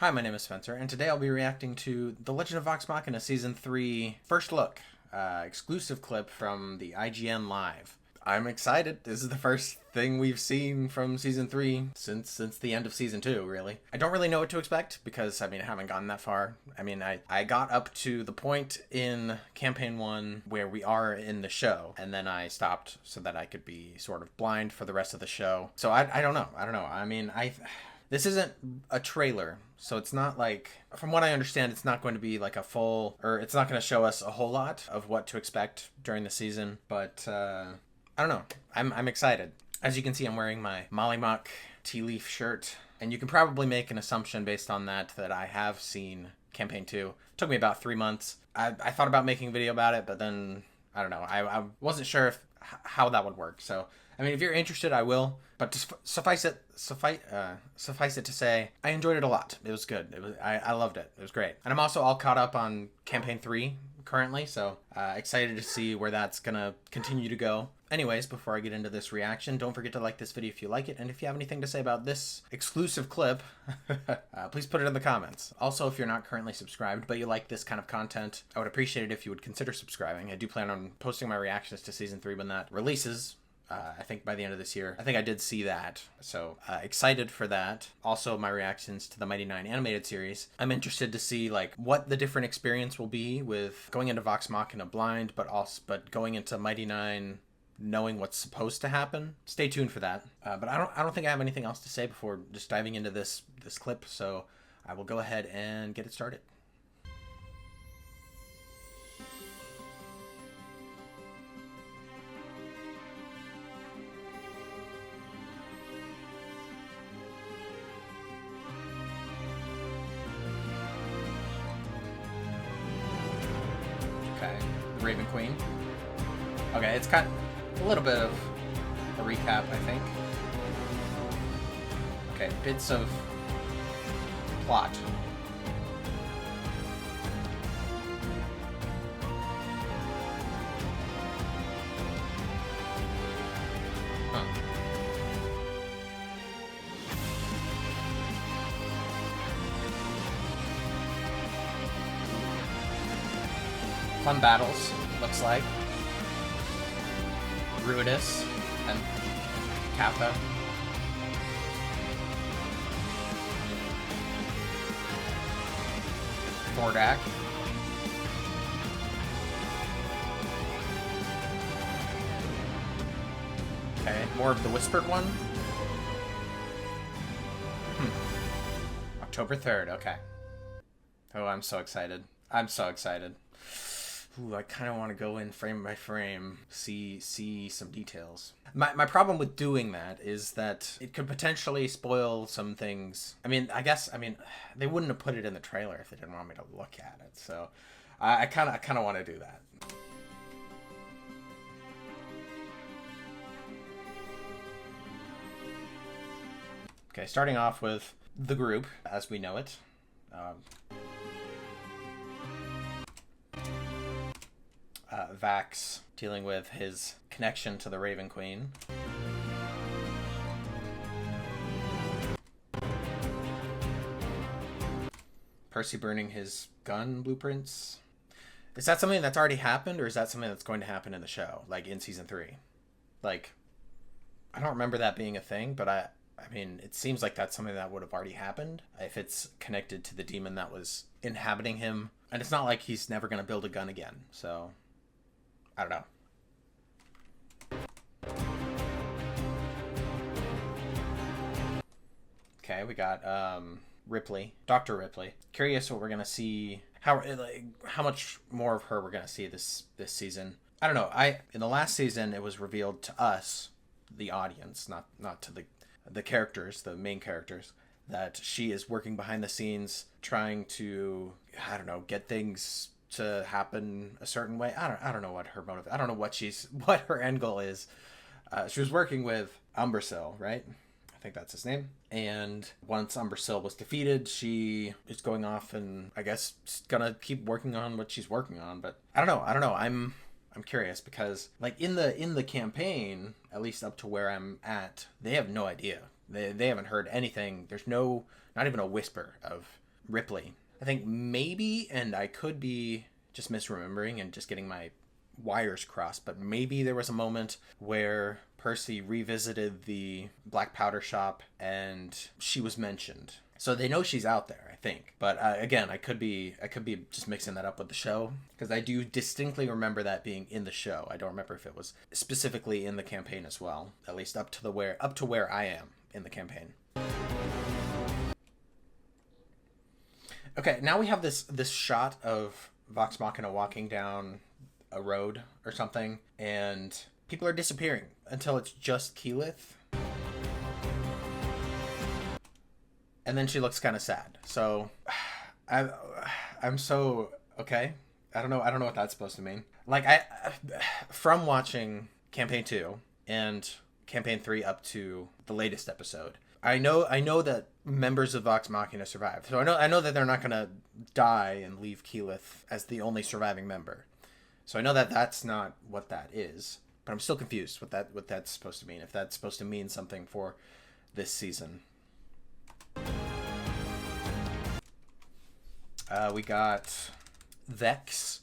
Hi, my name is Spencer, and today I'll be reacting to The Legend of Vox Machina Season 3 First Look, exclusive clip from the IGN Live. I'm excited. This is the first thing we've seen from Season 3 since the end of Season 2, really. I don't really know what to expect because, I haven't gotten that far. I got up to the point in Campaign 1 where we are in the show, and then I stopped so that I could be sort of blind for the rest of the show. So I don't know. This isn't a trailer, so it's not like, from what I understand, it's not going to be like a full, or it's not going to show us a whole lot of what to expect during the season, but I don't know. I'm excited. As you can see, I'm wearing my Mollymock tea leaf shirt, and you can probably make an assumption based on that I have seen Campaign 2. It took me about 3 months. I thought about making a video about it, but then, I don't know. I wasn't sure how that would work, so if you're interested, I will. But to suffice it to say, I enjoyed it a lot. It was good. I loved it. It was great. And I'm also all caught up on Campaign 3 currently, so excited to see where that's gonna continue to go. Anyways, before I get into this reaction, don't forget to like this video if you like it, and if you have anything to say about this exclusive clip, please put it in the comments. Also, if you're not currently subscribed, but you like this kind of content, I would appreciate it if you would consider subscribing. I do plan on posting my reactions to Season 3 when that releases. I think by the end of this year. I think I did see that, so excited for that. Also, my reactions to the Mighty Nein animated series. I'm interested to see what the different experience will be with going into Vox Machina blind, but going into Mighty Nein knowing what's supposed to happen. Stay tuned for that. But I don't think I have anything else to say before just diving into this clip. So I will go ahead and get it started. Okay, Raven Queen. Okay, it's got a little bit of a recap, I think. Okay, bits of plot. Huh. Fun battles, looks like. Ruidus and Catha. Thordak. Okay, more of the whispered one. October 3rd, okay. Oh, I'm so excited. I'm so excited. Ooh, I kind of want to go in frame by frame, see some details. My problem with doing that is that it could potentially spoil some things. I guess they wouldn't have put it in the trailer if they didn't want me to look at it. So I kind of want to do that. Okay, starting off with the group as we know it. Vax dealing with his connection to the Raven Queen. Percy burning his gun blueprints. Is that something that's already happened, or is that something that's going to happen in the show, like in Season 3? I don't remember that being a thing, but it seems like that's something that would have already happened if it's connected to the demon that was inhabiting him. And it's not like he's never going to build a gun again, so I don't know. Okay, we got Ripley, Dr. Ripley. Curious what we're gonna see. How much more of her we're gonna see this season. I don't know. In the last season it was revealed to us, the audience, not to the characters, the main characters, that she is working behind the scenes trying to, I don't know, get things to happen a certain way. I don't know what her motive. I don't know what her end goal is. She was working with Umbrasyl, right? I think that's his name. And once Umbrasyl was defeated, she is going off and I guess gonna keep working on what she's working on. But I don't know. I'm curious because in the campaign, at least up to where I'm at, they have no idea. They haven't heard anything. There's not even a whisper of Ripley. I think maybe, and I could be just misremembering and just getting my wires crossed, but maybe there was a moment where Percy revisited the black powder shop and she was mentioned. So they know she's out there, I think. But again, I could be just mixing that up with the show, because I do distinctly remember that being in the show. I don't remember if it was specifically in the campaign as well, at least up to where I am in the campaign. Okay, now we have this shot of Vox Machina walking down a road or something, and people are disappearing until it's just Keyleth. And then she looks kind of sad. So I'm so okay. I don't know what that's supposed to mean. Like, from watching campaign 2 and campaign 3 up to the latest episode, I know that members of Vox Machina survived. So I know that they're not going to die and leave Keyleth as the only surviving member. So I know that that's not what that is. But I'm still confused what that's supposed to mean. If that's supposed to mean something for this season. We got Vex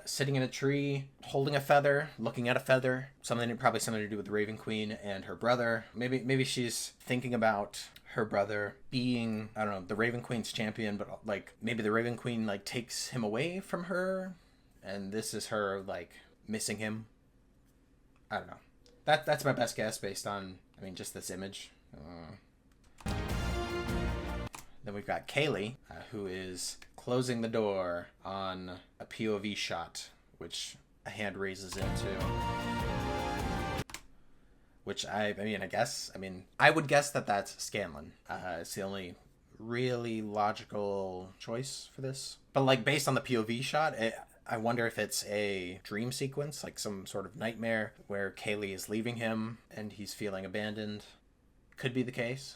sitting in a tree, holding a feather, looking at a feather. Probably something to do with the Raven Queen and her brother. Maybe she's thinking about her brother being, I don't know, the Raven Queen's champion, but like maybe the Raven Queen like takes him away from her, and this is her like missing him. I don't know. That's my best guess based on, I mean, just this image. Then we've got Kaylie, who is closing the door on a POV shot, which a hand raises into. Which I would guess that that's Scanlan. It's the only really logical choice for this. But like based on the POV shot, I wonder if it's a dream sequence, like some sort of nightmare where Kaylie is leaving him and he's feeling abandoned. Could be the case.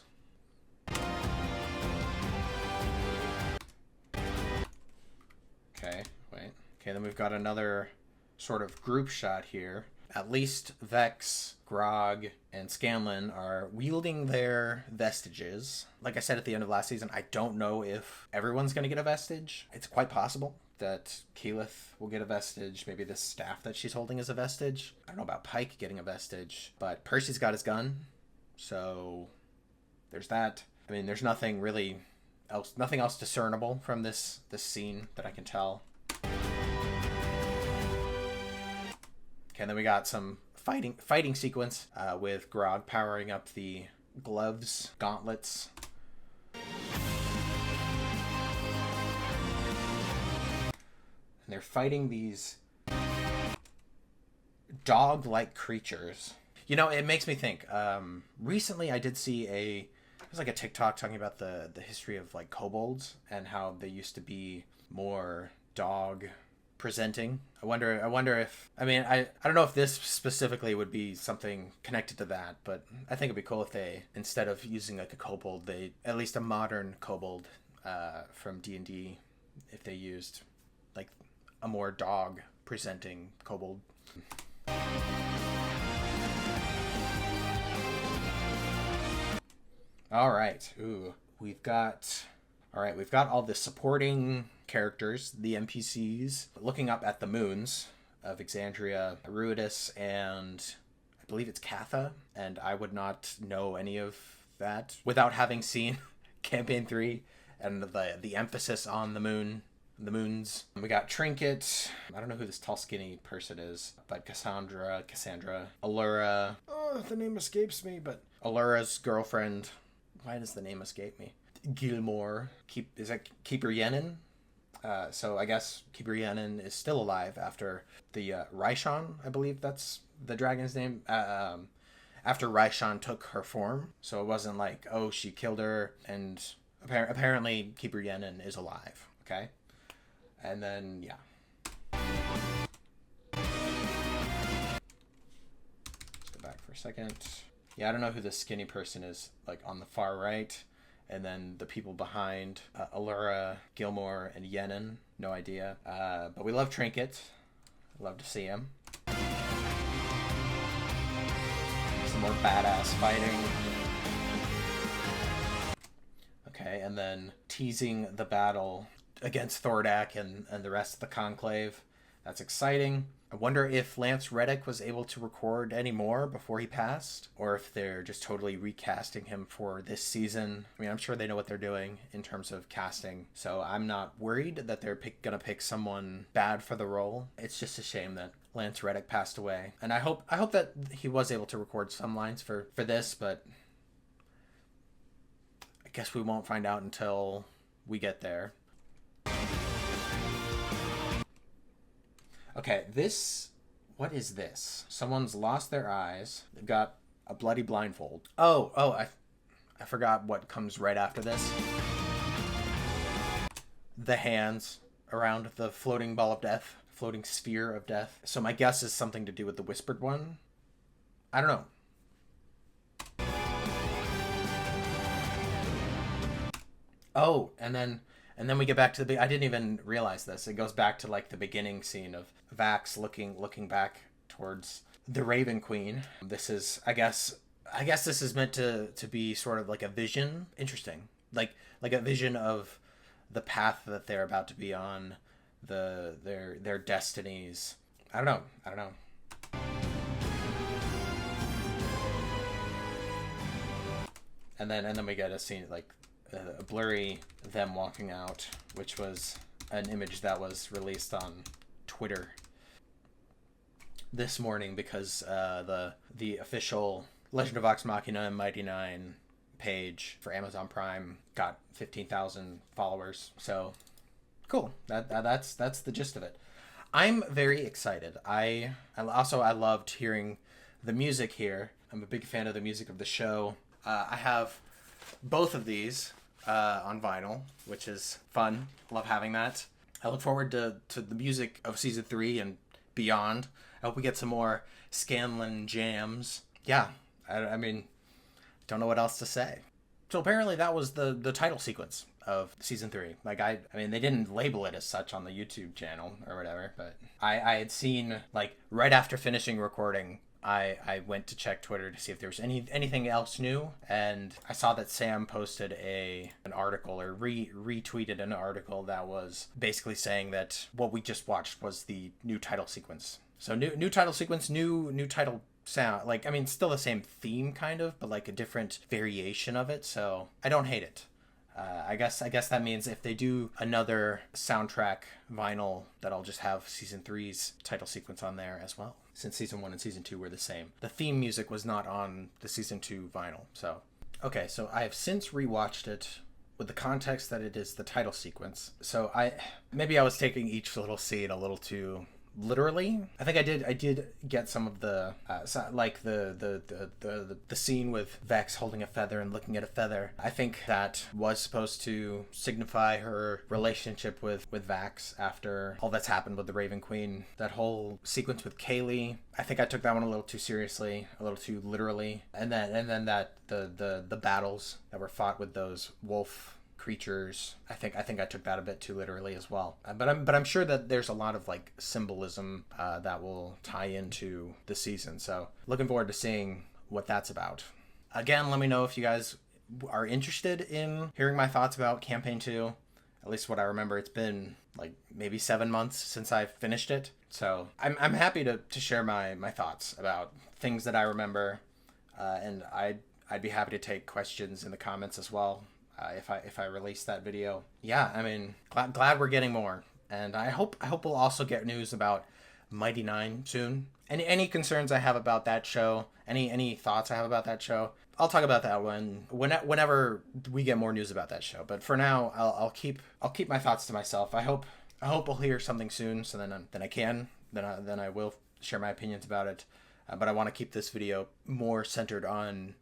Okay, then we've got another sort of group shot here. At least Vex, Grog, and Scanlan are wielding their Vestiges. Like I said at the end of last season, I don't know if everyone's going to get a Vestige. It's quite possible that Keyleth will get a Vestige. Maybe this staff that she's holding is a Vestige. I don't know about Pike getting a Vestige, but Percy's got his gun, so there's that. I mean, there's nothing else discernible from this scene that I can tell. Okay, and then we got some fighting sequence with Grog powering up the gloves, gauntlets. And they're fighting these dog-like creatures. You know, it makes me think. Recently, I did see it was like a TikTok talking about the history of like kobolds and how they used to be more dog presenting. I wonder if, I mean, I don't know if this specifically would be something connected to that, but I think it'd be cool if they, instead of using like a kobold, they, at least a modern kobold from D&D, if they used like a more dog presenting kobold. All right. We've got all the supporting characters, the NPCs, looking up at the moons of Vex'ahlia, Ruidus, and I believe it's Catha, and I would not know any of that without having seen Campaign 3 and the emphasis on the moons. We got Trinket. I don't know who this tall, skinny person is, but Cassandra, Allura. Oh, the name escapes me, but Allura's girlfriend. Why does the name escape me? Gilmore. Is that Keeper Yenin? So I guess Keeper Yenin is still alive after the Raishan, I believe that's the dragon's name. After Raishan took her form. So it wasn't like, oh, she killed her, and apparently Keeper Yenin is alive. Okay? And then, yeah. Let's go back for a second. Yeah, I don't know who this skinny person is, like, on the far right. And then the people behind, Allura, Gilmore, and Yenin. No idea. But we love Trinket. Love to see him. Some more badass fighting. Okay, Okay, and then teasing the battle against Thordak and the rest of the Conclave. That's exciting. I wonder if Lance Reddick was able to record any more before he passed, or if they're just totally recasting him for this season. I mean, I'm sure they know what they're doing in terms of casting, so I'm not worried that they're gonna pick someone bad for the role. It's just a shame that Lance Reddick passed away, and I hope that he was able to record some lines for this, but I guess we won't find out until we get there. Okay, what is this? Someone's lost their eyes. They've got a bloody blindfold. I forgot what comes right after this. The hands around the floating ball of death, floating sphere of death. So my guess is something to do with the Whispered One. I don't know. Oh, and then we get back to I didn't even realize this. It goes back to like the beginning scene of Vax looking back towards the Raven Queen. This is, I guess this is meant to be sort of like a vision. Interesting. Like a vision of the path that they're about to be on, their destinies. I don't know. And then we get a scene like a blurry them walking out, which was an image that was released on Twitter this morning because the official Legend of Vox Machina and Mighty Nine page for Amazon Prime got 15,000 followers. So cool. That's the gist of it. I'm very excited. I loved hearing the music here. I'm a big fan of the music of the show. I have both of these on vinyl, which is fun. Love having that. I look forward to the music of season 3 and beyond. I hope we get some more Scanlan jams. Yeah, I mean, don't know what else to say. So apparently that was the title sequence of season 3. Like I mean, they didn't label it as such on the YouTube channel or whatever, but I had seen, like, right after finishing recording, I went to check Twitter to see if there was anything else new, and I saw that Sam posted an article or retweeted an article that was basically saying that what we just watched was the new title sequence. So new title sequence, new title sound. Like, I mean, still the same theme kind of, but like a different variation of it. So I don't hate it. I guess that means if they do another soundtrack vinyl, that I'll just have season 3's title sequence on there as well, since season 1 and season 2 were the same. The theme music was not on the season 2 vinyl. So okay, so I have since rewatched it with the context that it is the title sequence. So I was taking each little scene a little too literally. I think I did get some of the like the scene with Vex holding a feather and looking at a feather. I think that was supposed to signify her relationship with Vax after all that's happened with the Raven Queen. That whole sequence with Kaylie, I think I took that one a little too seriously, a little too literally. And then that the battles that were fought with those wolf creatures, I think I took that a bit too literally as well. But I'm sure that there's a lot of like symbolism that will tie into the season. So looking forward to seeing what that's about. Again, let me know if you guys are interested in hearing my thoughts about campaign 2. At least what I remember, it's been like maybe 7 months since I finished it. So I'm happy to share my thoughts about things that I remember, and I'd be happy to take questions in the comments as well. If I release that video. Yeah, I mean, glad we're getting more, and I hope we'll also get news about Mighty Nine soon. Any concerns I have about that show, any thoughts I have about that show, I'll talk about that whenever we get more news about that show. But for now, I'll keep my thoughts to myself. I hope we'll hear something soon, so then I will share my opinions about it. But I want to keep this video more centered on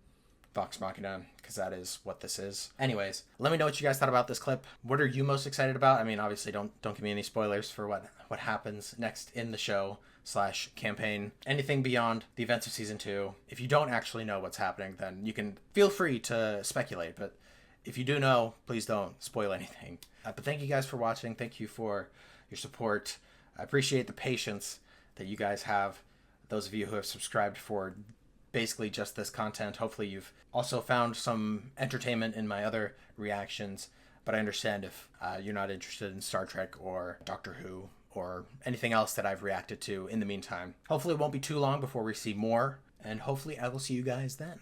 Vox Machina, because that is what this is. Anyways, let me know what you guys thought about this clip. What are you most excited about? I mean, obviously, don't give me any spoilers for what happens next in the show / campaign. Anything beyond the events of season 2. If you don't actually know what's happening, then you can feel free to speculate. But if you do know, please don't spoil anything. But thank you guys for watching. Thank you for your support. I appreciate the patience that you guys have. Those of you who have subscribed for basically just this content. Hopefully you've also found some entertainment in my other reactions, but I understand if you're not interested in Star Trek or Doctor Who or anything else that I've reacted to in the meantime. Hopefully it won't be too long before we see more, and hopefully I will see you guys then.